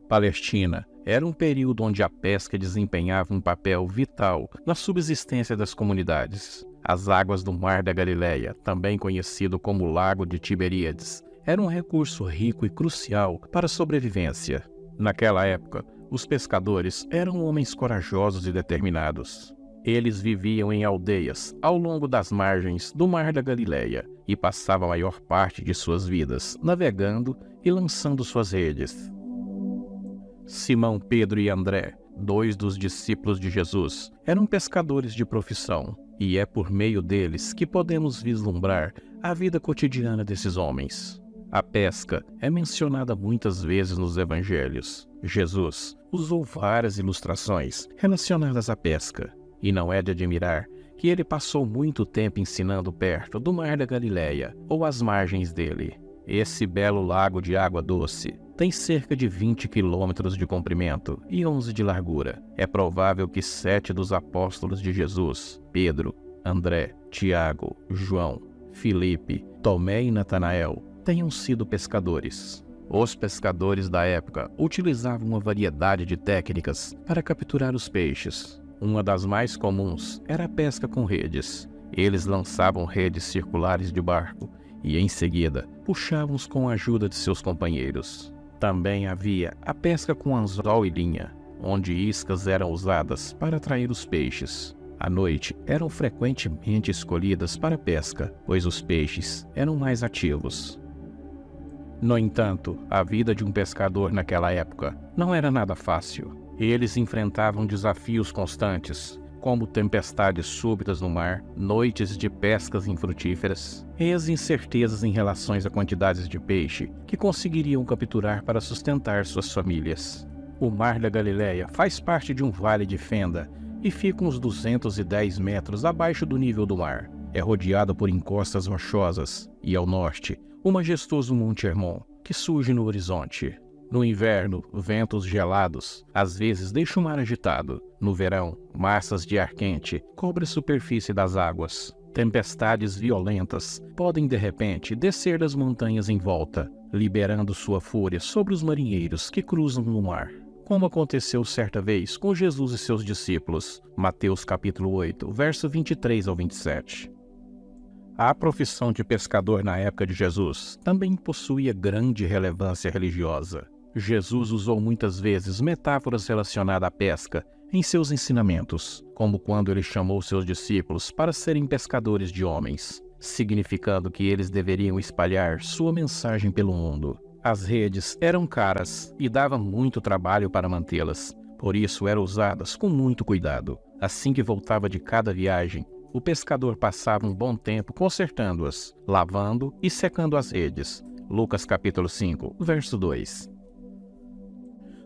Palestina era um período onde a pesca desempenhava um papel vital na subsistência das comunidades. As águas do Mar da Galileia, também conhecido como Lago de Tiberíades, eram um recurso rico e crucial para a sobrevivência. Naquela época, os pescadores eram homens corajosos e determinados. Eles viviam em aldeias ao longo das margens do Mar da Galileia e passavam a maior parte de suas vidas navegando e lançando suas redes. Simão, Pedro e André, dois dos discípulos de Jesus, eram pescadores de profissão, e é por meio deles que podemos vislumbrar a vida cotidiana desses homens. A pesca é mencionada muitas vezes nos evangelhos. Jesus usou várias ilustrações relacionadas à pesca, e não é de admirar que ele passou muito tempo ensinando perto do Mar da Galileia ou às margens dele. Esse belo lago de água doce tem cerca de 20 quilômetros de comprimento e 11 de largura. É provável que 7 dos apóstolos de Jesus, Pedro, André, Tiago, João, Filipe, Tomé e Natanael, tenham sido pescadores. Os pescadores da época utilizavam uma variedade de técnicas para capturar os peixes. Uma das mais comuns era a pesca com redes. Eles lançavam redes circulares de barco e, em seguida, puxavam-os com a ajuda de seus companheiros. Também havia a pesca com anzol e linha, onde iscas eram usadas para atrair os peixes. À noite, eram frequentemente escolhidas para pesca, pois os peixes eram mais ativos. No entanto, a vida de um pescador naquela época não era nada fácil. Eles enfrentavam desafios constantes, como tempestades súbitas no mar, noites de pescas infrutíferas e as incertezas em relação à quantidades de peixe que conseguiriam capturar para sustentar suas famílias. O Mar da Galileia faz parte de um vale de fenda e fica uns 210 metros abaixo do nível do mar. É rodeado por encostas rochosas e, ao norte, o majestoso Monte Hermon, que surge no horizonte. No inverno, ventos gelados às vezes deixam o mar agitado. No verão, massas de ar quente cobrem a superfície das águas. Tempestades violentas podem de repente descer das montanhas em volta, liberando sua fúria sobre os marinheiros que cruzam no mar. Como aconteceu certa vez com Jesus e seus discípulos. Mateus capítulo 8, verso 23 ao 27. A profissão de pescador na época de Jesus também possuía grande relevância religiosa. Jesus usou muitas vezes metáforas relacionadas à pesca em seus ensinamentos, como quando ele chamou seus discípulos para serem pescadores de homens, significando que eles deveriam espalhar sua mensagem pelo mundo. As redes eram caras e dava muito trabalho para mantê-las, por isso eram usadas com muito cuidado. Assim que voltava de cada viagem, o pescador passava um bom tempo consertando-as, lavando e secando as redes. Lucas capítulo 5, verso 2.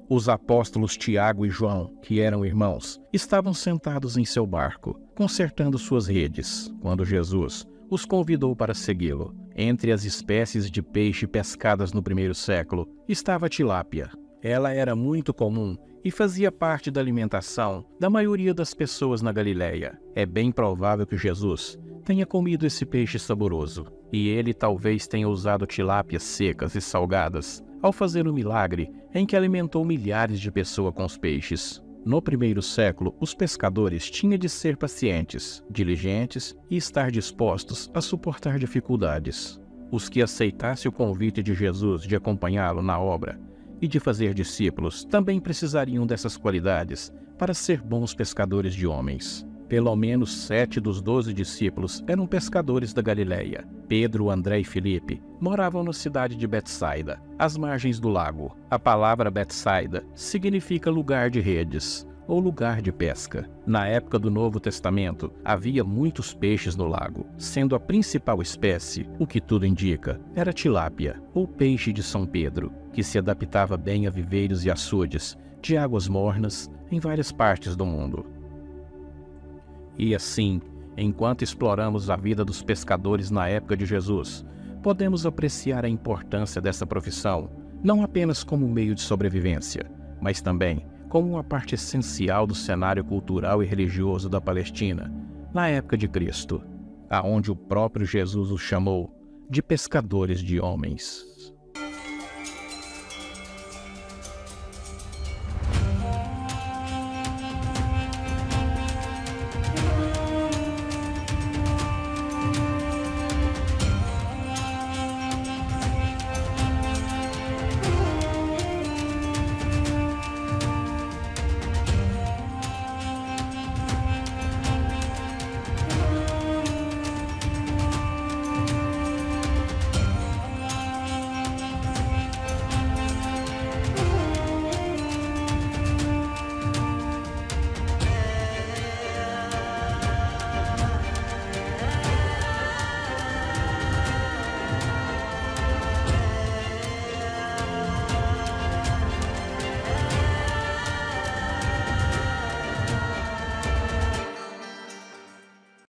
Os apóstolos Tiago e João, que eram irmãos, estavam sentados em seu barco, consertando suas redes, quando Jesus os convidou para segui-lo. Entre as espécies de peixe pescadas no primeiro século estava a tilápia. Ela era muito comum e fazia parte da alimentação da maioria das pessoas na Galileia. É bem provável que Jesus tenha comido esse peixe saboroso, e ele talvez tenha usado tilápias secas e salgadas ao fazer o milagre em que alimentou milhares de pessoas com os peixes. No primeiro século, os pescadores tinham de ser pacientes, diligentes e estar dispostos a suportar dificuldades. Os que aceitassem o convite de Jesus de acompanhá-lo na obra e de fazer discípulos também precisariam dessas qualidades para ser bons pescadores de homens. Pelo menos 7 dos 12 discípulos eram pescadores da Galileia. Pedro, André e Filipe moravam na cidade de Betsaida, às margens do lago. A palavra Betsaida significa lugar de redes, ou lugar de pesca. Na época do Novo Testamento, havia muitos peixes no lago, sendo a principal espécie, o que tudo indica, era a tilápia, ou peixe de São Pedro, que se adaptava bem a viveiros e açudes de águas mornas em várias partes do mundo. E assim, enquanto exploramos a vida dos pescadores na época de Jesus, podemos apreciar a importância dessa profissão, não apenas como meio de sobrevivência, mas também como uma parte essencial do cenário cultural e religioso da Palestina, na época de Cristo, aonde o próprio Jesus os chamou de pescadores de homens.